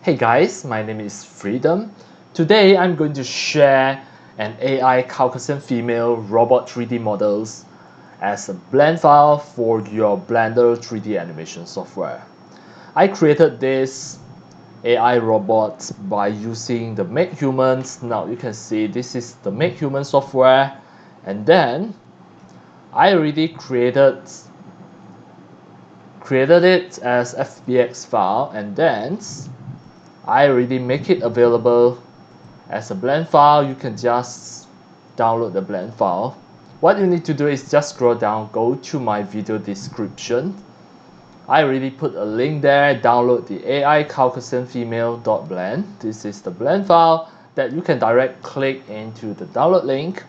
Hey guys, my name is Freedom. Today I'm going to share an AI Caucasian Female Robot 3D models as a blend file for your Blender 3D animation software. I created this AI robot by using the MakeHuman. Now you can see this is the MakeHuman software, and then I already created it as FBX file, and then I already make it available as a blend file. You can just download the blend file. What you need to do is just scroll down, go to my video description. I already put a link there. Download the AI Caucasian Female.blend. This is the blend file that you can direct click into the download link.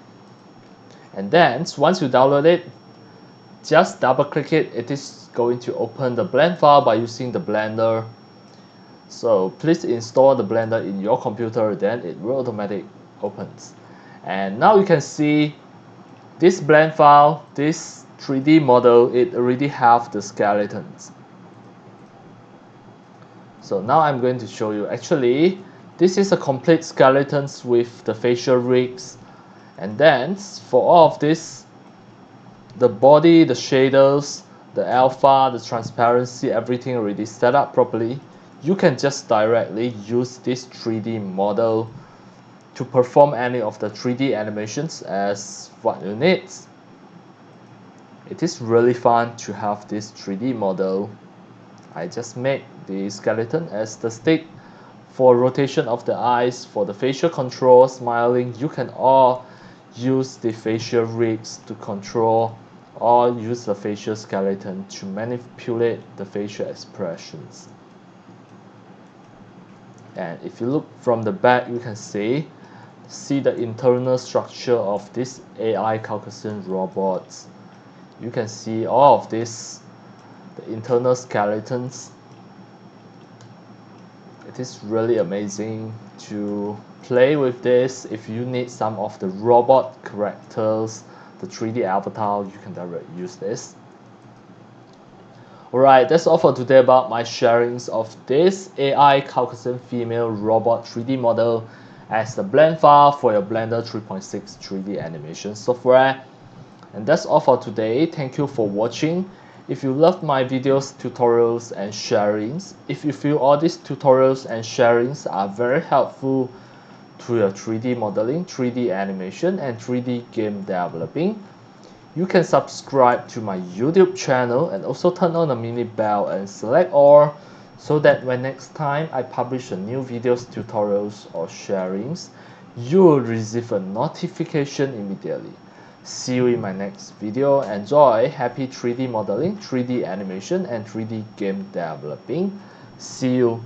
And then once you download it, just double click it. It is going to open the blend file by using the Blender. So please install the Blender in your computer, then it will automatically opens. And now you can see this blend file, this 3D model, it already have the skeletons. So now I'm going to show you. Actually, this is a complete skeletons with the facial rigs. And then for all of this, the body, the shaders, the alpha, the transparency, everything already set up properly. You can just directly use this 3D model to perform any of the 3D animations as what you need. It is really fun to have this 3D model. I just make the skeleton as the stick for rotation of the eyes, for the facial control, smiling. You can all use the facial rigs to control or use the facial skeleton to manipulate the facial expressions. And if you look from the back, you can see the internal structure of this AI Caucasian robots. You can see all of this, the internal skeletons. It is really amazing to play with this. If you need some of the robot characters, the 3D avatar, you can directly use this. Alright, that's all for today about my sharings of this AI Caucasian Female Robot 3D model as the blend file for your Blender 3.6 3D animation software. And that's all for today. Thank you for watching. If you love my videos, tutorials, and sharings, if you feel all these tutorials and sharings are very helpful to your 3D modeling, 3D animation, and 3D game developing, you can subscribe to my YouTube channel and also turn on the mini bell and select all so that when next time I publish a new videos, tutorials, or sharings, you will receive a notification immediately. See you in my next video. Enjoy happy 3D modeling, 3D animation, and 3D game developing. See you